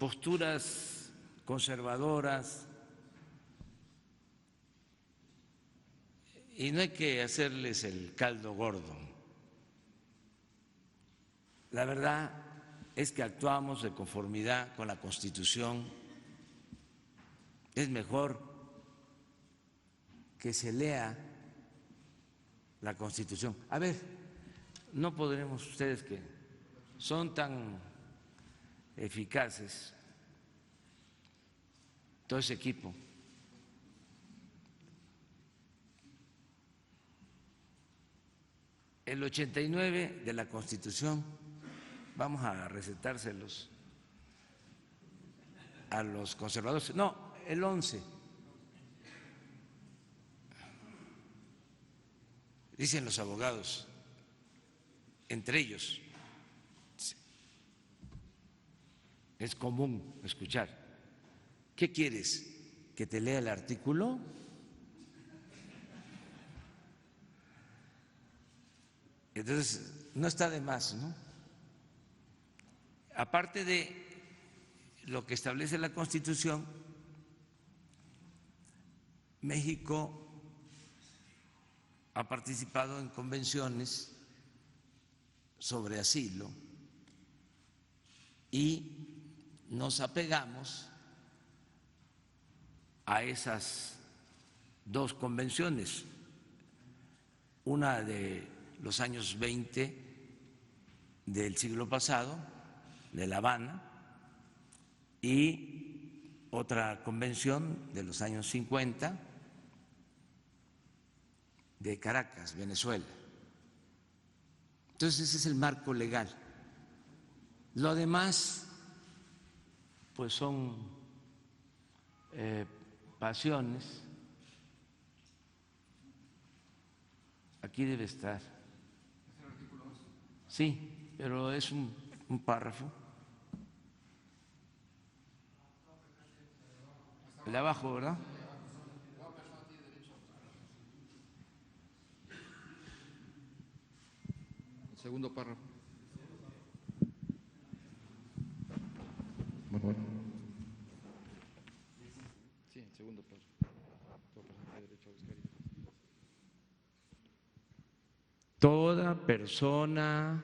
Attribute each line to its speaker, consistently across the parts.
Speaker 1: posturas conservadoras, y no hay que hacerles el caldo gordo. La verdad es que actuamos de conformidad con la Constitución. Es mejor que se lea la Constitución. A ver, no podremos, ustedes que son tan eficaces, todo ese equipo, el 89 de la Constitución, vamos a recetárselos a los conservadores. No, el 11. Dicen los abogados, entre ellos, es común escuchar, ¿qué quieres? ¿Que te lea el artículo? Entonces, no está de más, ¿no? Aparte de lo que establece la Constitución, México ha participado en convenciones sobre asilo y nos apegamos a esas dos convenciones, una de los años 20 del siglo pasado, de La Habana, y otra convención de los años 50 de Caracas, Venezuela. Entonces ese es el marco legal. Lo demás, pues son pasiones. Aquí debe estar. Sí, pero es un párrafo. El de abajo, ¿verdad?
Speaker 2: El segundo párrafo. Sí, el segundo párrafo.
Speaker 1: Toda persona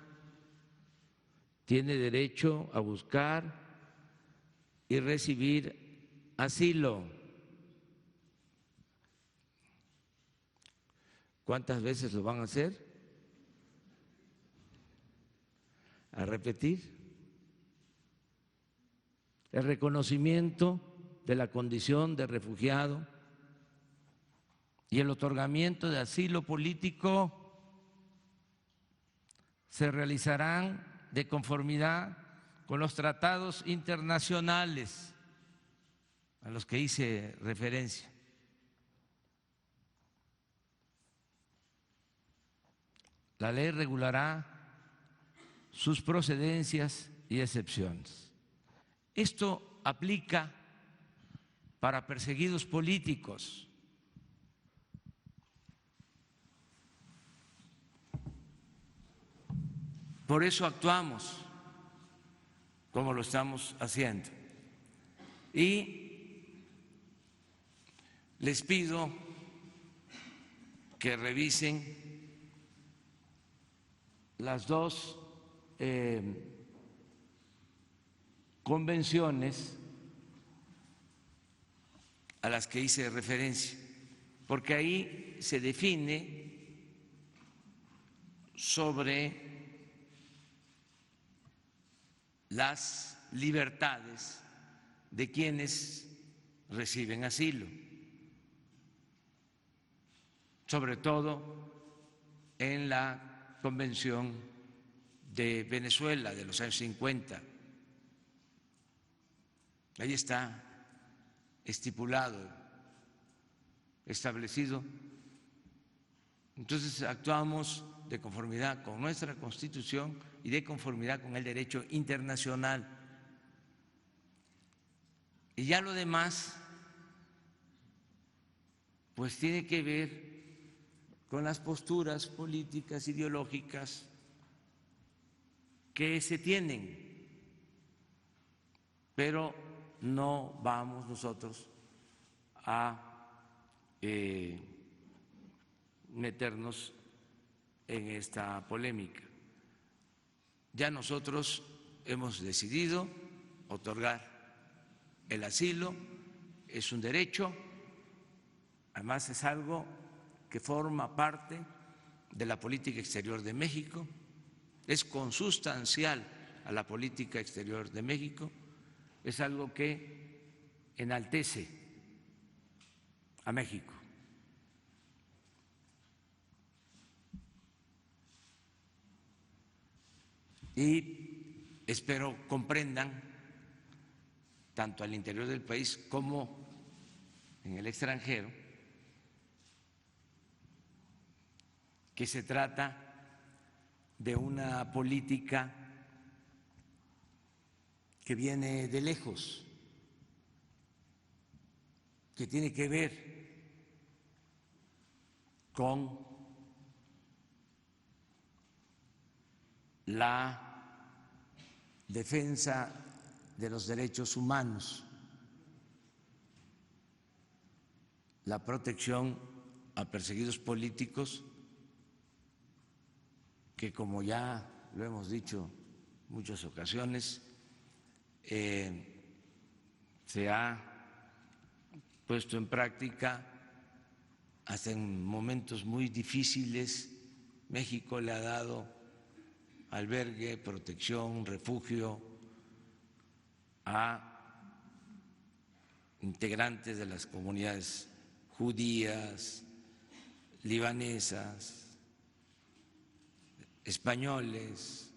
Speaker 1: tiene derecho a buscar y recibir asilo. ¿Cuántas veces lo van a hacer? ¿A repetir? El reconocimiento de la condición de refugiado y el otorgamiento de asilo político se realizarán de conformidad con los tratados internacionales a los que hice referencia. La ley regulará sus procedencias y excepciones. Esto aplica para perseguidos políticos. Por eso actuamos como lo estamos haciendo. Y les pido que revisen las dos convenciones a las que hice referencia, porque ahí se define sobre las libertades de quienes reciben asilo, sobre todo en la Convención de Venezuela de los años 50. Ahí está estipulado, establecido. Entonces actuamos de conformidad con nuestra Constitución y de conformidad con el derecho internacional. Y ya lo demás, pues tiene que ver con las posturas políticas, ideológicas que se tienen. pero no vamos nosotros a meternos en esta polémica. Ya nosotros hemos decidido otorgar el asilo, es un derecho, además es algo que forma parte de la política exterior de México, es consustancial a la política exterior de México, es algo que enaltece a México. Y espero comprendan, tanto al interior del país como en el extranjero, que se trata de una política que viene de lejos, que tiene que ver con la defensa de los derechos humanos, la protección a perseguidos políticos, que como ya lo hemos dicho en muchas ocasiones, se ha puesto en práctica hasta en momentos muy difíciles. México le ha dado albergue, protección, refugio a integrantes de las comunidades judías, libanesas, españoles,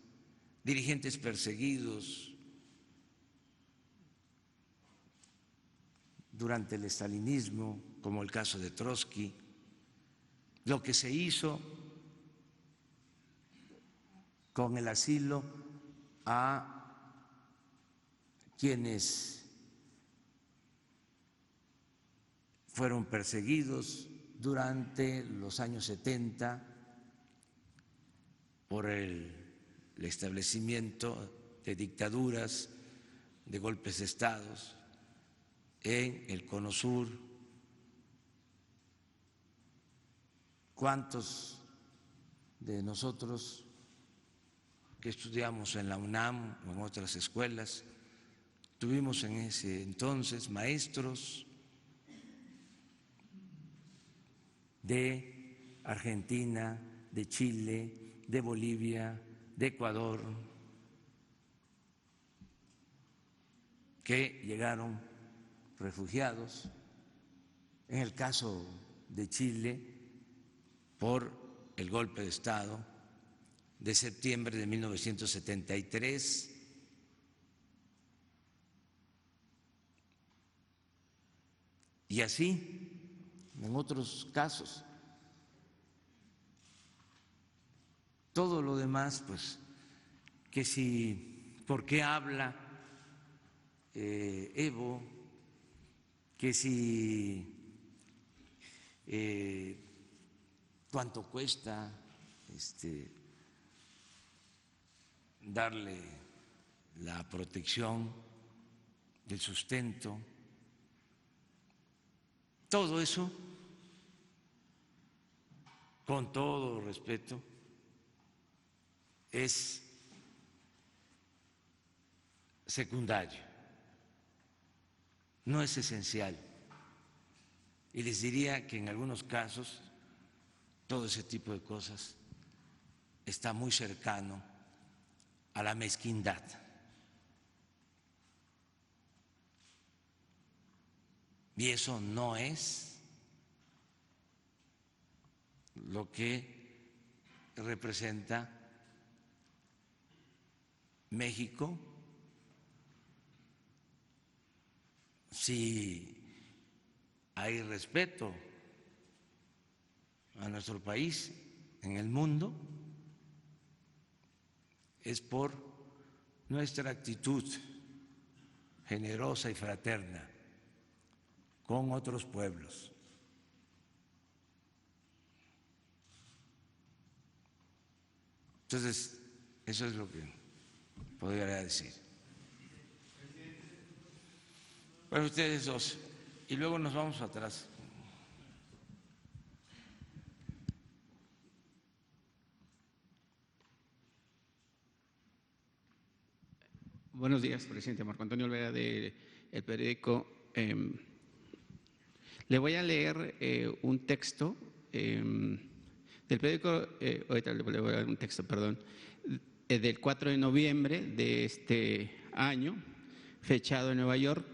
Speaker 1: dirigentes perseguidos durante el estalinismo, como el caso de Trotsky, lo que se hizo con el asilo a quienes fueron perseguidos durante los años 70 por el establecimiento de dictaduras, de golpes de estados en el Cono Sur. ¿Cuántos de nosotros que estudiamos en la UNAM o en otras escuelas tuvimos en ese entonces maestros de Argentina, de Chile, de Bolivia, de Ecuador, que llegaron refugiados, en el caso de Chile, por el golpe de Estado de septiembre de 1973, y así en otros casos. Todo lo demás, pues, que si, ¿por qué habla Evo? Que si, ¿cuánto cuesta darle la protección, el sustento? Todo eso, con todo respeto, es secundario, no es esencial. Y les diría que en algunos casos todo ese tipo de cosas está muy cercano a la mezquindad. Y eso no es lo que representa México. Si hay respeto a nuestro país en el mundo, es por nuestra actitud generosa y fraterna con otros pueblos. Entonces, eso es lo que podría decir. Bueno, ustedes dos. Y luego nos vamos atrás.
Speaker 3: Buenos días, presidente. Marco Antonio Olvera, del periódico. Le voy a leer un texto del periódico, ahorita le voy a leer un texto, perdón, del 4 de noviembre de este año, fechado en Nueva York,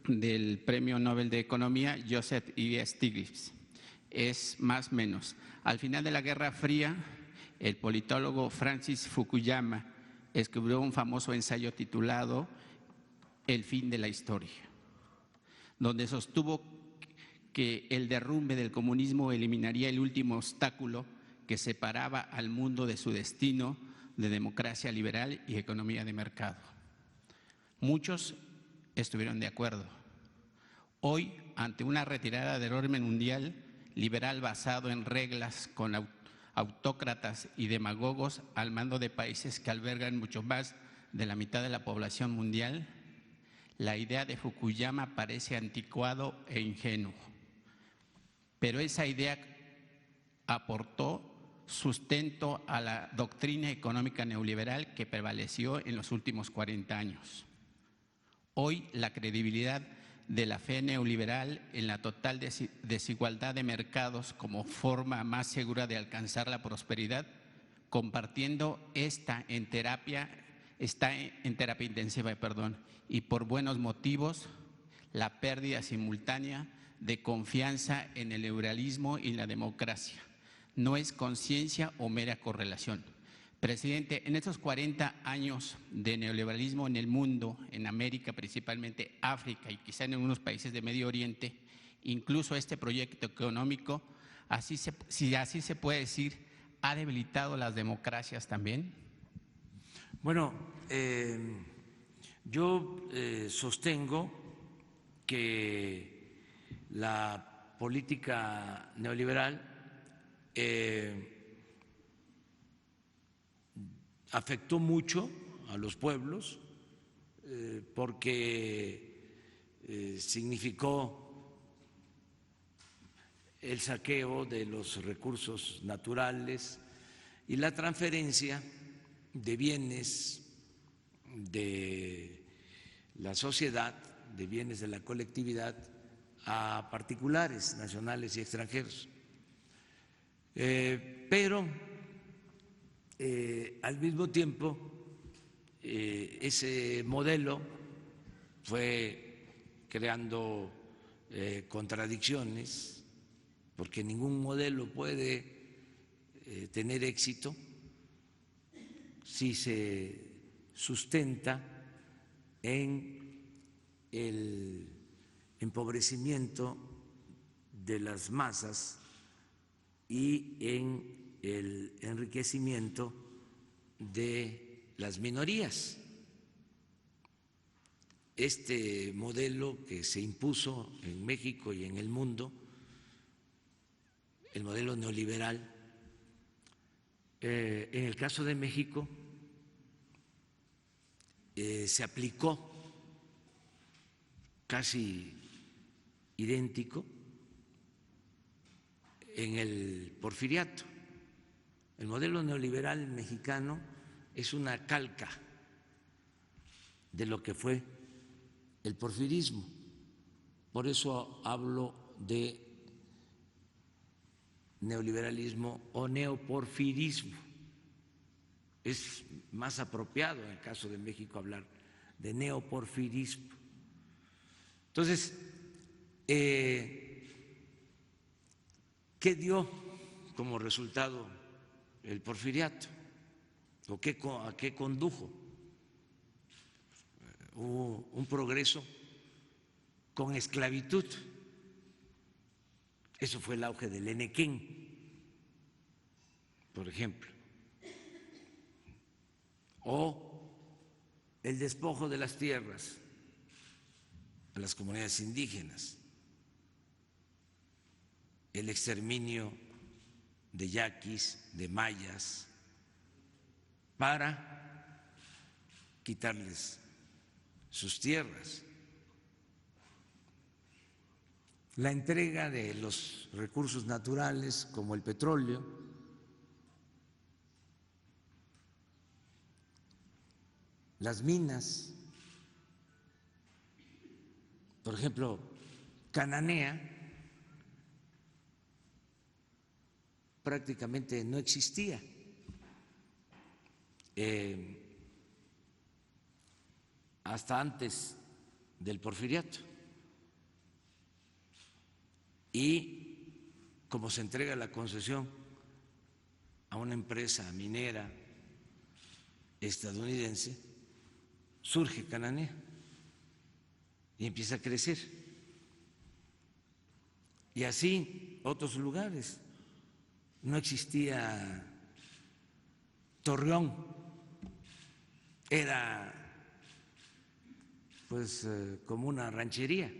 Speaker 3: del Premio Nobel de Economía Joseph E. Stiglitz. Es más o menos. Al final de la Guerra Fría, el politólogo Francis Fukuyama escribió un famoso ensayo titulado El fin de la historia, donde sostuvo que el derrumbe del comunismo eliminaría el último obstáculo que separaba al mundo de su destino de democracia liberal y economía de mercado. Muchos estuvieron de acuerdo. Hoy, ante una retirada del orden mundial liberal basado en reglas con autócratas y demagogos al mando de países que albergan mucho más de la mitad de la población mundial, la idea de Fukuyama parece anticuado e ingenuo. Pero esa idea aportó sustento a la doctrina económica neoliberal que prevaleció en los últimos 40 años. Hoy, la credibilidad de la fe neoliberal en la total desigualdad de mercados como forma más segura de alcanzar la prosperidad, compartiendo está en terapia intensiva, y por buenos motivos, la pérdida simultánea de confianza en el liberalismo y la democracia. No es conciencia o mera correlación. Presidente, en estos 40 años de neoliberalismo en el mundo, en América, principalmente África y quizá en algunos países de Medio Oriente, incluso este proyecto económico, si así se puede decir, ¿ha debilitado las democracias también?
Speaker 1: Bueno, yo sostengo que la política neoliberal afectó mucho a los pueblos porque significó el saqueo de los recursos naturales y la transferencia de bienes de la sociedad, de bienes de la colectividad a particulares, nacionales y extranjeros. Pero al mismo tiempo, ese modelo fue creando contradicciones, porque ningún modelo puede tener éxito si se sustenta en el empobrecimiento de las masas y en el enriquecimiento de las minorías. Este modelo que se impuso en México y en el mundo, el modelo neoliberal, en el caso de México se aplicó casi idéntico en el porfiriato. El modelo neoliberal mexicano es una calca de lo que fue el porfirismo. Por eso hablo de neoliberalismo o neoporfirismo. Es más apropiado en el caso de México hablar de neoporfirismo. Entonces, ¿qué dio como resultado el porfiriato? ¿O a qué condujo? Hubo un progreso con esclavitud. Eso fue el auge del Enequén, por ejemplo. O el despojo de las tierras a las comunidades indígenas, el exterminio de yaquis, de mayas, para quitarles sus tierras. la entrega de los recursos naturales como el petróleo, las minas, por ejemplo, Cananea prácticamente no existía. Hasta antes del Porfiriato. Y como se entrega la concesión a una empresa minera estadounidense, surge Cananea y empieza a crecer. Y así otros lugares. No existía Torreón, era pues como una ranchería,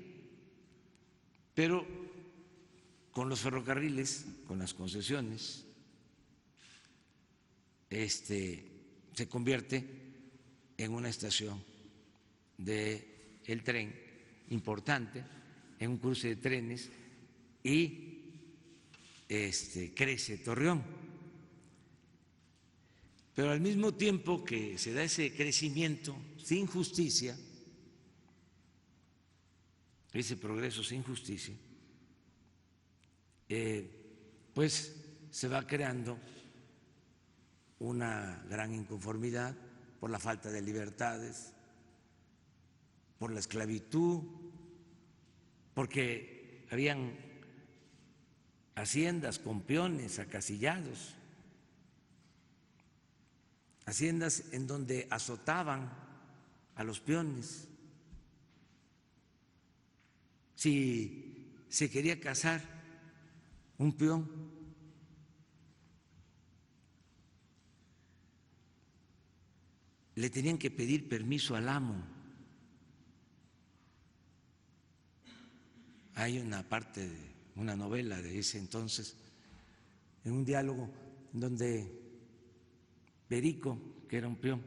Speaker 1: pero con los ferrocarriles, con las concesiones, se convierte en una estación del tren importante, en un cruce de trenes, y crece Torreón. Pero al mismo tiempo que se da ese crecimiento sin justicia, ese progreso sin justicia, pues se va creando una gran inconformidad por la falta de libertades, por la esclavitud, porque habían haciendas con peones acasillados, haciendas en donde azotaban a los peones. Si se quería casar un peón, le tenían que pedir permiso al amo. Hay una parte de una novela de ese entonces, en un diálogo donde Perico, que era un peón,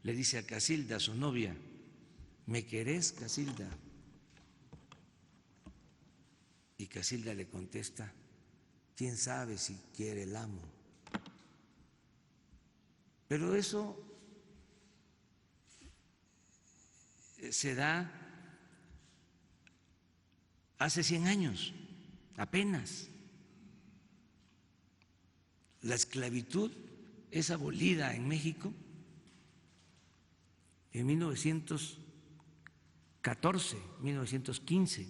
Speaker 1: le dice a Casilda, su novia: ¿me querés, Casilda? Y Casilda le contesta: ¿quién sabe si quiere el amo? Pero eso se da hace 100 años, apenas. La esclavitud es abolida en México en 1914, 1915,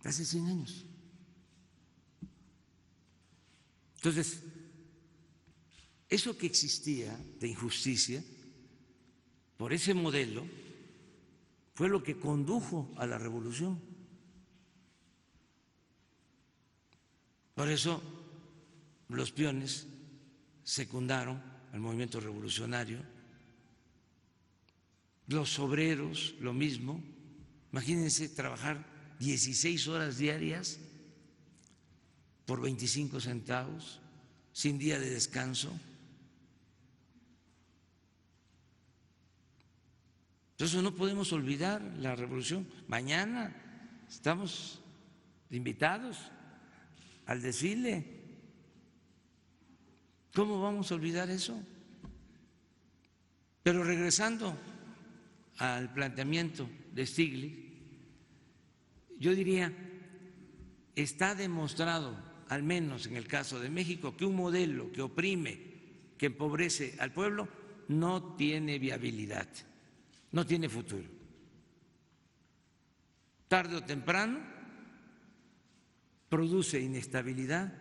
Speaker 1: hace 100 años. Entonces, eso que existía de injusticia, por ese modelo, fue lo que condujo a la revolución. Por eso los peones secundaron al movimiento revolucionario, los obreros lo mismo. Imagínense trabajar 16 horas diarias por 25 centavos, sin día de descanso. Entonces no podemos olvidar la revolución. Mañana estamos invitados al desfile. ¿Cómo vamos a olvidar eso? Pero regresando al planteamiento de Stiglitz, yo diría, está demostrado, al menos en el caso de México, que un modelo que oprime, que empobrece al pueblo, no tiene viabilidad, no tiene futuro. Tarde o temprano produce inestabilidad,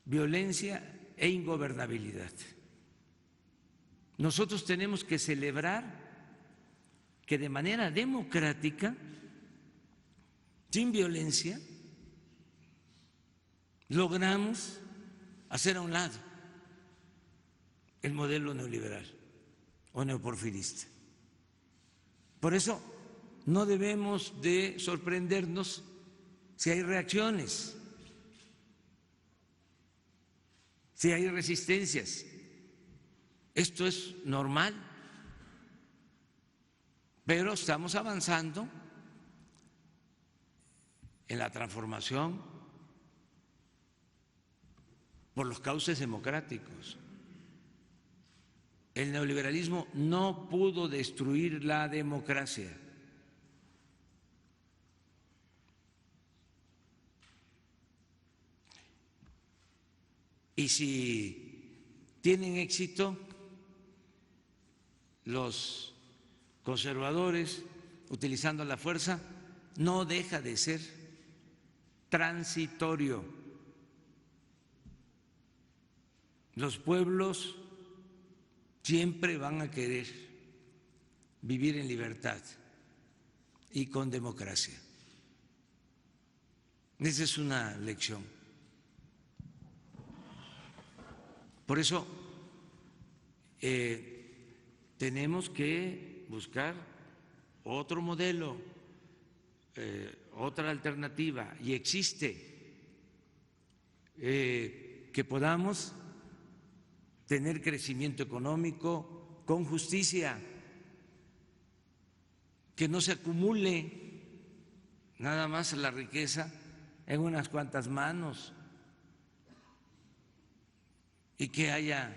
Speaker 1: violencia e ingobernabilidad. Nosotros tenemos que celebrar que de manera democrática, sin violencia, logramos hacer a un lado el modelo neoliberal o neoporfirista. Por eso no debemos de sorprendernos si hay reacciones, si hay resistencias. Esto es normal, Pero estamos avanzando en la transformación por los cauces democráticos. El neoliberalismo no pudo destruir la democracia. Y si tienen éxito los conservadores utilizando la fuerza, no deja de ser transitorio. Los pueblos siempre van a querer vivir en libertad y con democracia. Esa es una lección. Por eso tenemos que buscar otro modelo, otra alternativa, y existe, que podamos tener crecimiento económico con justicia, que no se acumule nada más la riqueza en unas cuantas manos y que haya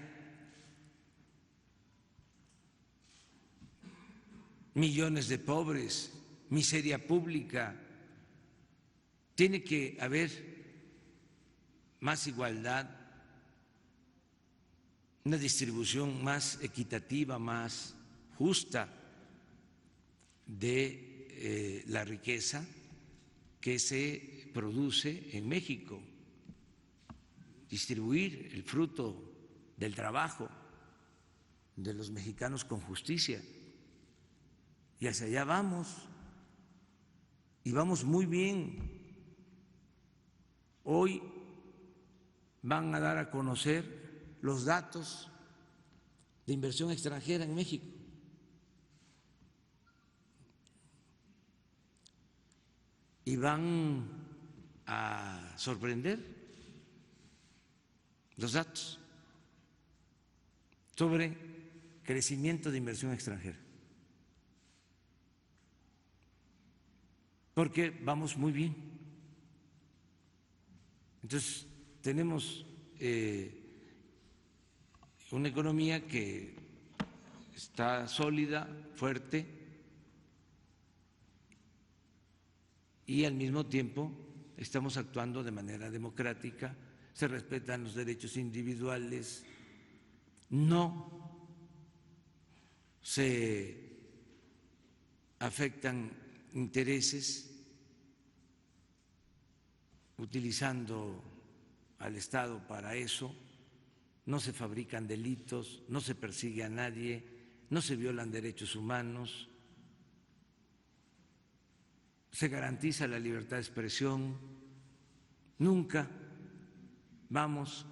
Speaker 1: millones de pobres, miseria pública. Tiene que haber más igualdad, una distribución más equitativa, más justa de la riqueza que se produce en México, distribuir el fruto del trabajo de los mexicanos con justicia. Y hacia allá vamos, y vamos muy bien. Hoy van a dar a conocer los datos de inversión extranjera en México. Y van a sorprender los datos sobre crecimiento de inversión extranjera, porque vamos muy bien. Entonces, tenemos una economía que está sólida, fuerte, y al mismo tiempo estamos actuando de manera democrática, se respetan los derechos individuales, no se afectan intereses utilizando al Estado para eso, no se fabrican delitos, no se persigue a nadie, no se violan derechos humanos, se garantiza la libertad de expresión. Nunca vamos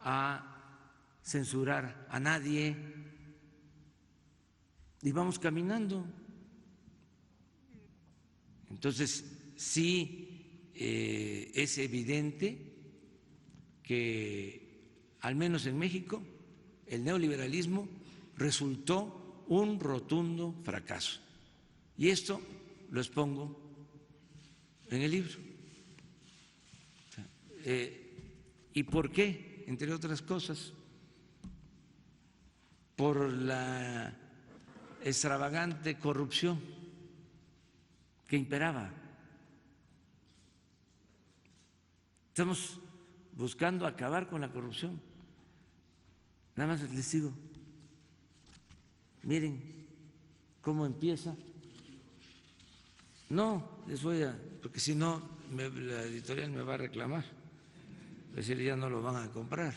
Speaker 1: a censurar a nadie y vamos caminando. Entonces, sí es evidente que, al menos en México, el neoliberalismo resultó un rotundo fracaso. Y esto lo expongo en el libro. ¿Y por qué? Entre otras cosas, por la extravagante corrupción que imperaba. Estamos buscando acabar con la corrupción. Nada más les digo, miren cómo empieza. No, les voy a, porque si no la editorial me va a reclamar, es decir, ya no lo van a comprar.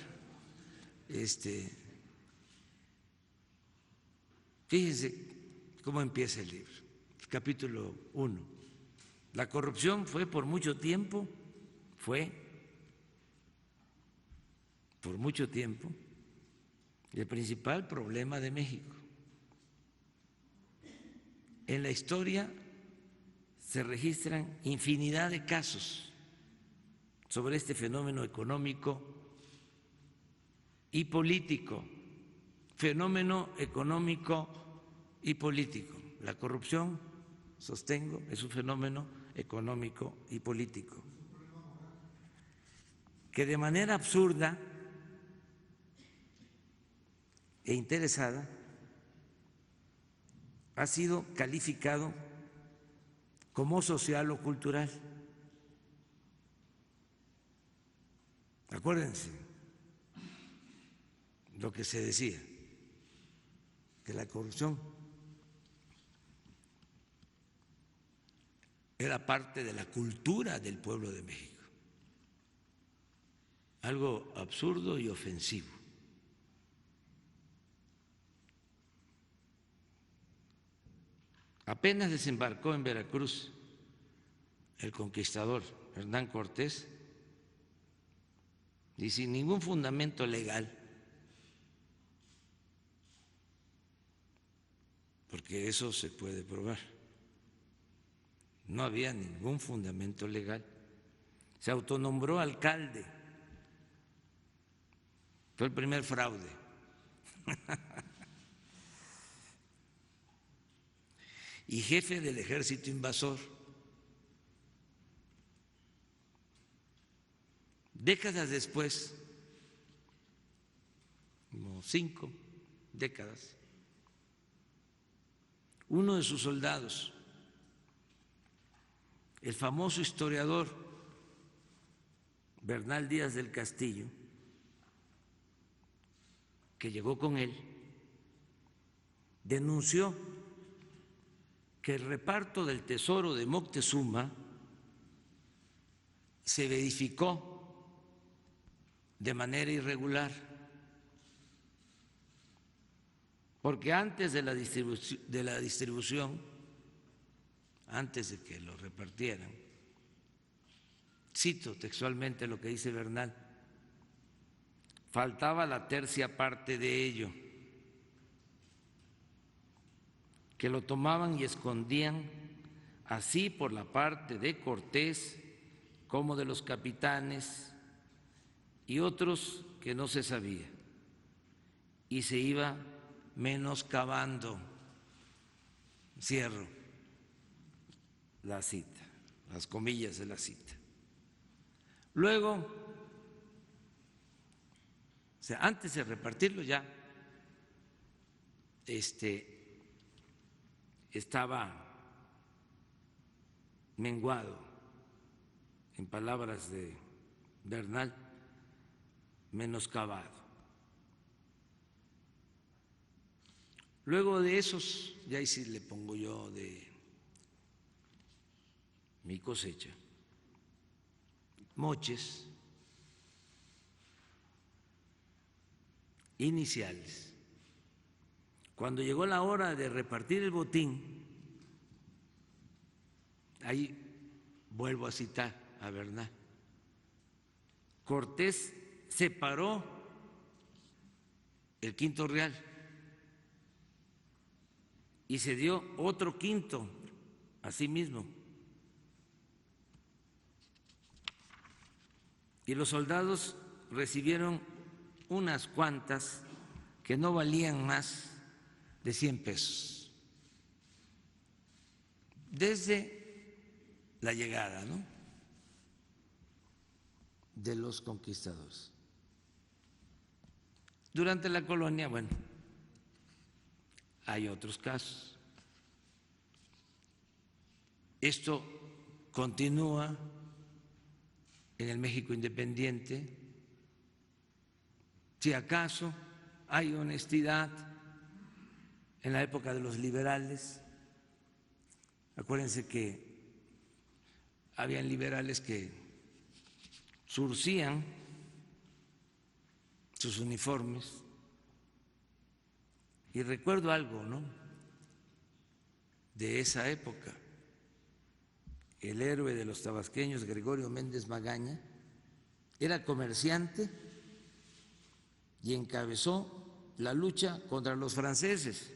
Speaker 1: Fíjense cómo empieza el libro, el capítulo 1. La corrupción fue por mucho tiempo, el principal problema de México. En la historia se registran infinidad de casos sobre este fenómeno económico y político. la corrupción, sostengo, es un fenómeno económico y político que de manera absurda e interesada ha sido calificado como social o cultural. Acuérdense lo que se decía, que la corrupción era parte de la cultura del pueblo de México, algo absurdo y ofensivo. Apenas desembarcó en Veracruz el conquistador Hernán Cortés y sin ningún fundamento legal, porque eso se puede probar, no había ningún fundamento legal, se autonombró alcalde, fue el primer fraude. Y jefe del ejército invasor. Décadas después, como 5 décadas, uno de sus soldados, el famoso historiador Bernal Díaz del Castillo, que llegó con él, denunció que el reparto del tesoro de Moctezuma se verificó de manera irregular, porque antes de la distribución, antes de que lo repartieran, cito textualmente lo que dice Bernal, faltaba la tercia parte de ello, que lo tomaban y escondían así por la parte de Cortés como de los capitanes y otros que no se sabía, y se iba menoscabando. Cierro la cita, las comillas de la cita. Luego, o sea, antes de repartirlo ya estaba menguado, en palabras de Bernal, menoscabado. Luego de esos, ya ahí sí le pongo yo de mi cosecha, moches iniciales. Cuando llegó la hora de repartir el botín, ahí vuelvo a citar a Bernal, Cortés separó el quinto real y se dio otro quinto a sí mismo. Y los soldados recibieron unas cuantas que no valían más de 100 pesos. Desde la llegada, ¿no?, de los conquistadores. Durante la colonia, bueno, hay otros casos. Esto continúa en el México independiente. Si acaso hay honestidad en la época de los liberales, acuérdense que habían liberales que surcían sus uniformes, y recuerdo algo, ¿no?, de esa época. El héroe de los tabasqueños, Gregorio Méndez Magaña, era comerciante y encabezó la lucha contra los franceses.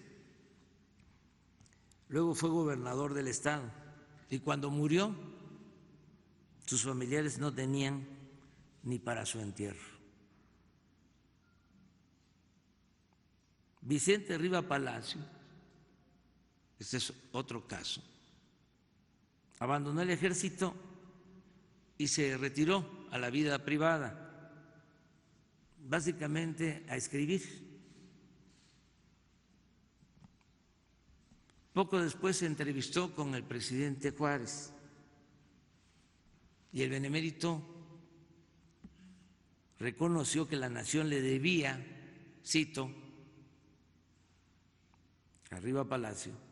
Speaker 1: Luego fue gobernador del estado y cuando murió, sus familiares no tenían ni para su entierro. Vicente Riva Palacio, este es otro caso, abandonó el ejército y se retiró a la vida privada, básicamente a escribir. Poco después se entrevistó con el presidente Juárez y el benemérito reconoció que la nación le debía, cito, arriba Palacio,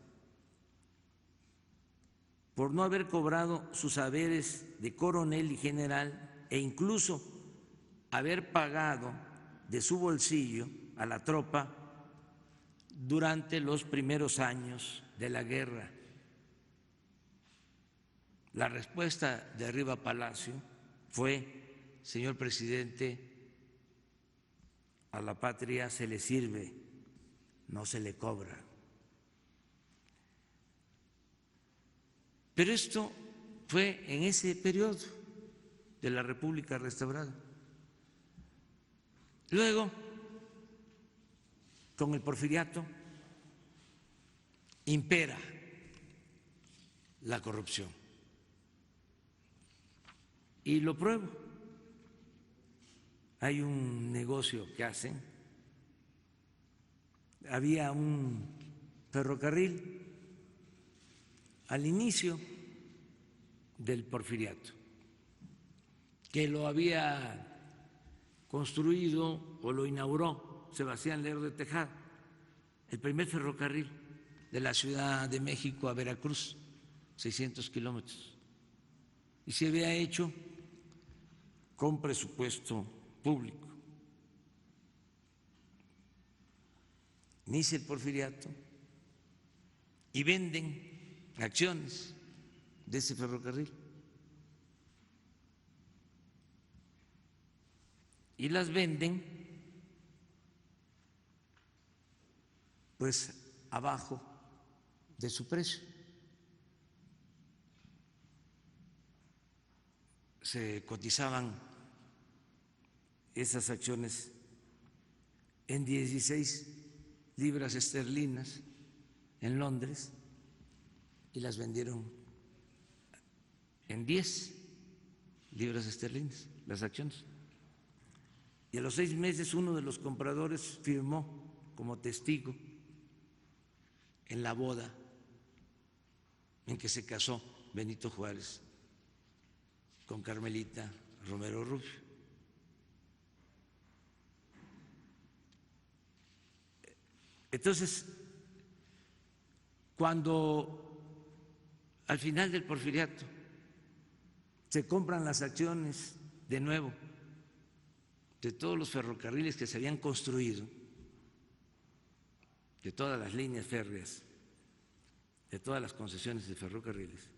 Speaker 1: por no haber cobrado sus haberes de coronel y general e incluso haber pagado de su bolsillo a la tropa durante los primeros años de la guerra. La respuesta de arriba Palacio fue: señor presidente, a la patria se le sirve, no se le cobra. Pero esto fue en ese periodo de la República restaurada. Luego, con el porfiriato, impera la corrupción. Y lo pruebo. Hay un negocio que hacen. Había un ferrocarril al inicio del porfiriato, que lo había construido o lo inauguró Sebastián Lerdo de Tejada, el primer ferrocarril de la Ciudad de México a Veracruz, 600 kilómetros, y se había hecho con presupuesto público. Inicia el porfiriato y venden acciones de ese ferrocarril y las venden pues abajo de su precio. Se cotizaban esas acciones en 16 libras esterlinas en Londres y las vendieron en 10 libras esterlinas las acciones. Y a los 6 meses uno de los compradores firmó como testigo en la boda en que se casó Benito Juárez con Carmelita Romero Rubio. Entonces, cuando al final del porfiriato se compran las acciones de nuevo de todos los ferrocarriles que se habían construido, de todas las líneas férreas, de todas las concesiones de ferrocarriles,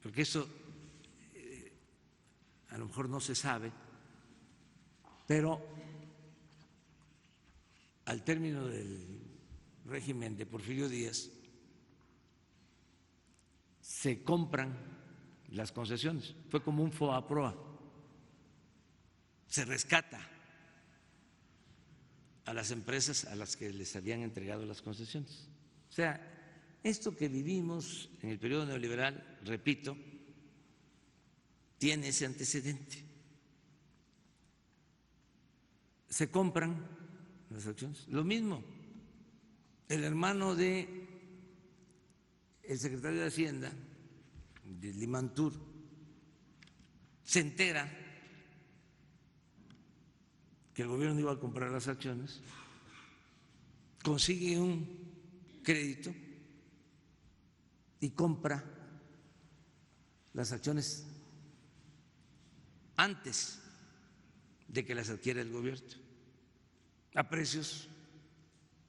Speaker 1: porque eso a lo mejor no se sabe, pero al término del régimen de Porfirio Díaz se compran las concesiones, fue como un FOAPROA, se rescata a las empresas a las que les habían entregado las concesiones. O sea, esto que vivimos en el periodo neoliberal, repito, tiene ese antecedente. Se compran las acciones. Lo mismo, el hermano de el secretario de Hacienda, de Limantur, se entera que el gobierno iba a comprar las acciones, consigue un crédito y compra las acciones antes de que las adquiera el gobierno, a precios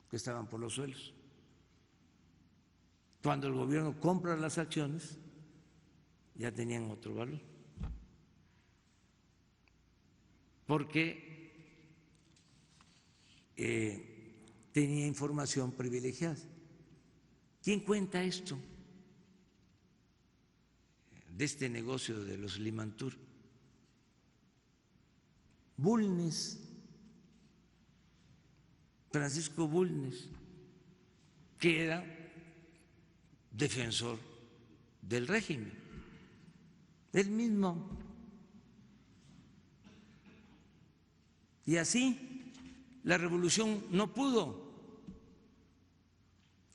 Speaker 1: que estaban por los suelos. Cuando el gobierno compra las acciones, ya tenían otro valor, porque tenía información privilegiada. ¿Quién cuenta esto de este negocio de los Limantur? Bulnes, Francisco Bulnes, que era defensor del régimen, él mismo. Y así la revolución no pudo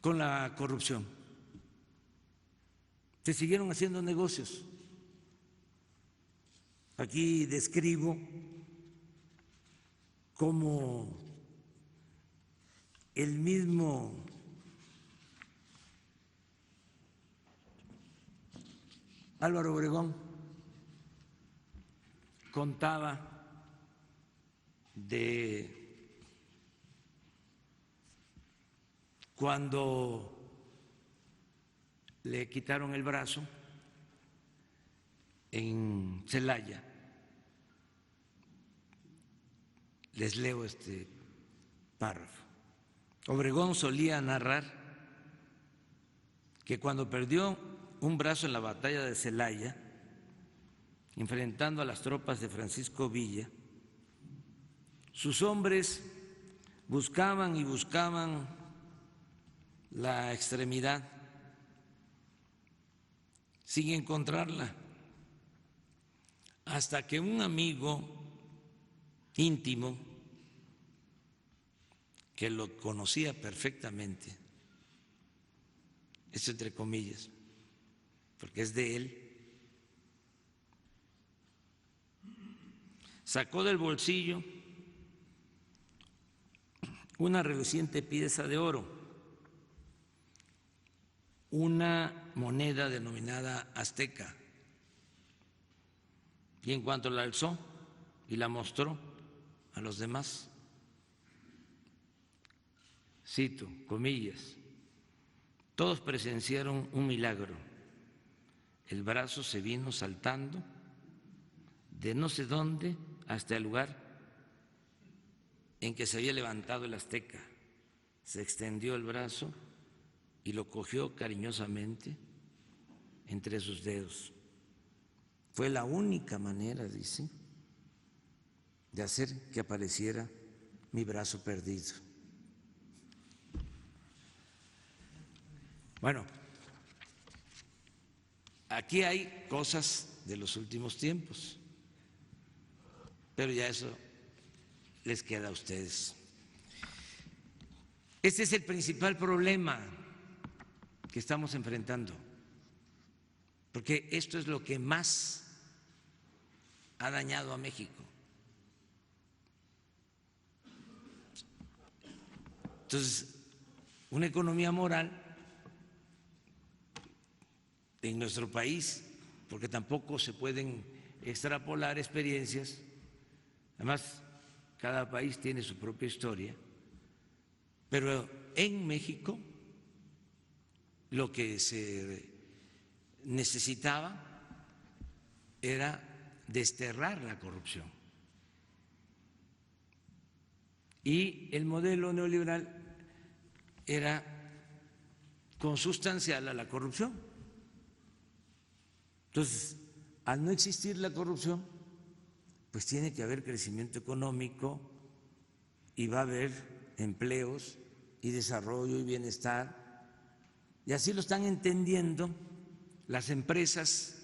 Speaker 1: con la corrupción. Se siguieron haciendo negocios. Aquí describo cómo el mismo Álvaro Obregón contaba de cuando le quitaron el brazo en Celaya. Les leo este párrafo. Obregón solía narrar que cuando perdió un brazo en la batalla de Celaya, enfrentando a las tropas de Francisco Villa, sus hombres buscaban y buscaban la extremidad sin encontrarla, hasta que un amigo íntimo que lo conocía perfectamente, esto entre comillas, porque es de él, sacó del bolsillo una reluciente pieza de oro, una moneda denominada azteca, y en cuanto la alzó y la mostró a los demás, cito, comillas, todos presenciaron un milagro. El brazo se vino saltando de no sé dónde hasta el lugar en que se había levantado el azteca. Se extendió el brazo y lo cogió cariñosamente entre sus dedos. Fue la única manera, dice, de hacer que apareciera mi brazo perdido. Bueno, aquí hay cosas de los últimos tiempos, pero ya eso les queda a ustedes. Este es el principal problema que estamos enfrentando, porque esto es lo que más ha dañado a México. Entonces, una economía moral en nuestro país, porque tampoco se pueden extrapolar experiencias, además cada país tiene su propia historia, pero en México lo que se necesitaba era desterrar la corrupción. Y el modelo neoliberal era consustancial a la corrupción. Entonces, al no existir la corrupción, pues tiene que haber crecimiento económico y va a haber empleos y desarrollo y bienestar. Y así lo están entendiendo las empresas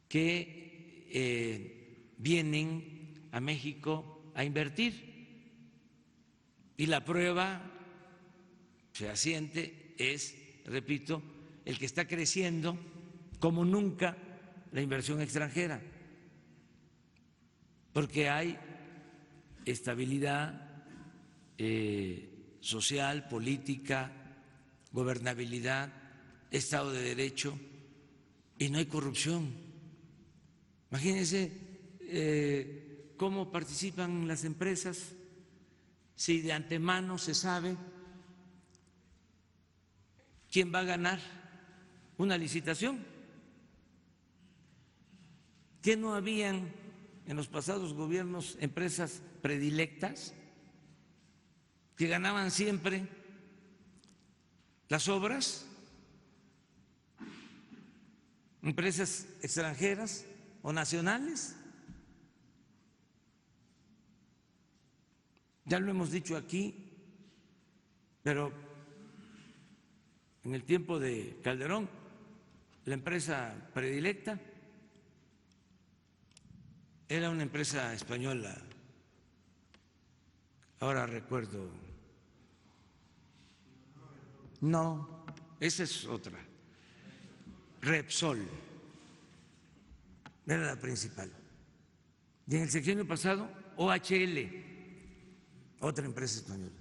Speaker 1: que vienen a México a invertir. Y la prueba fehaciente es, repito, el que está creciendo como nunca la inversión extranjera, porque hay estabilidad social, política, gobernabilidad, Estado de Derecho y no hay corrupción. Imagínense cómo participan las empresas si de antemano se sabe quién va a ganar una licitación. ¿Qué no habían en los pasados gobiernos empresas predilectas que ganaban siempre las obras? ¿Empresas extranjeras o nacionales? Ya lo hemos dicho aquí, pero en el tiempo de Calderón, la empresa predilecta era una empresa española, ahora recuerdo, no, esa es otra, Repsol, era la principal. Y en el sexenio pasado, OHL, otra empresa española.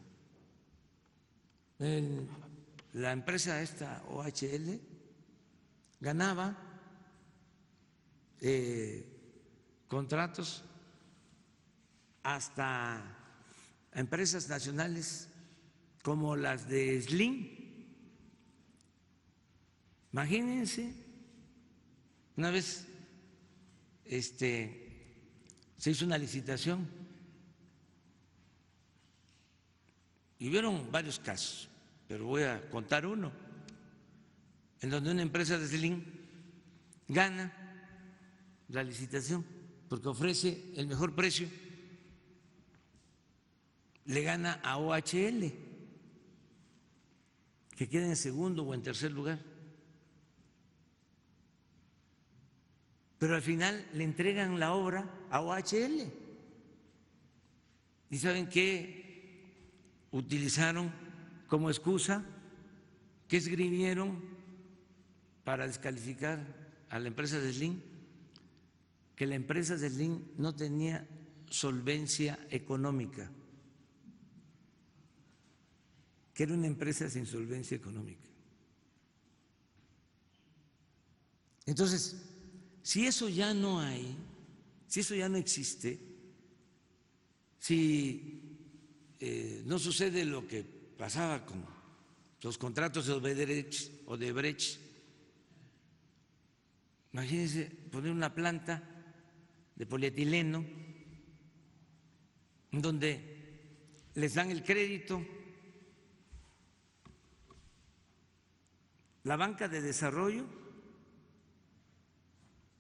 Speaker 1: La empresa esta, OHL, ganaba contratos hasta a empresas nacionales como las de Slim. Imagínense, una vez se hizo una licitación y hubieron varios casos, pero voy a contar uno, en donde una empresa de Slim gana la licitación porque ofrece el mejor precio, le gana a OHL, que queda en segundo o en tercer lugar. Pero al final le entregan la obra a OHL. ¿Y saben qué utilizaron como excusa? ¿Qué esgrimieron para descalificar a la empresa de Slim? Que la empresa de Slim no tenía solvencia económica, que era una empresa sin solvencia económica. Entonces, si eso ya no hay, si eso ya no existe, si no sucede lo que pasaba con los contratos de Odebrecht, imagínense poner una planta de polietileno en donde les dan el crédito, la banca de desarrollo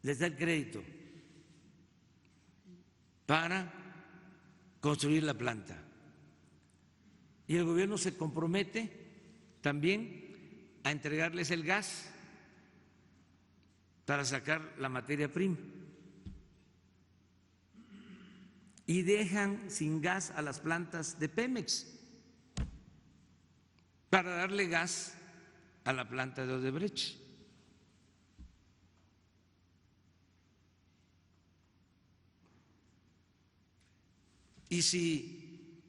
Speaker 1: les da el crédito para construir la planta y el gobierno se compromete también a entregarles el gas para sacar la materia prima y dejan sin gas a las plantas de Pemex para darle gas a la planta de Odebrecht. Y si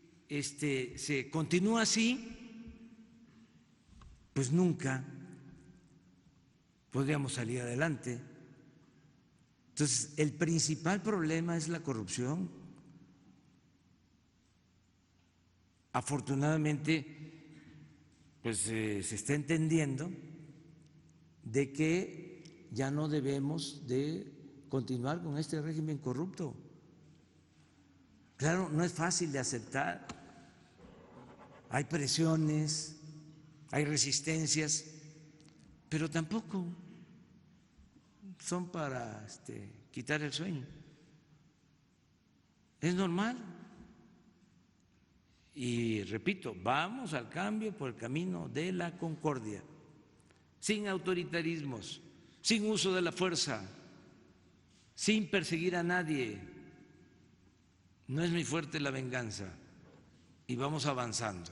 Speaker 1: se continúa así, pues nunca podríamos salir adelante. Entonces, el principal problema es la corrupción. Afortunadamente, pues se está entendiendo de que ya no debemos de continuar con este régimen corrupto. Claro, no es fácil de aceptar, hay presiones, hay resistencias, pero tampoco son para quitar el sueño. Es normal. Y repito, vamos al cambio por el camino de la concordia, sin autoritarismos, sin uso de la fuerza, sin perseguir a nadie. No es muy fuerte la venganza y vamos avanzando.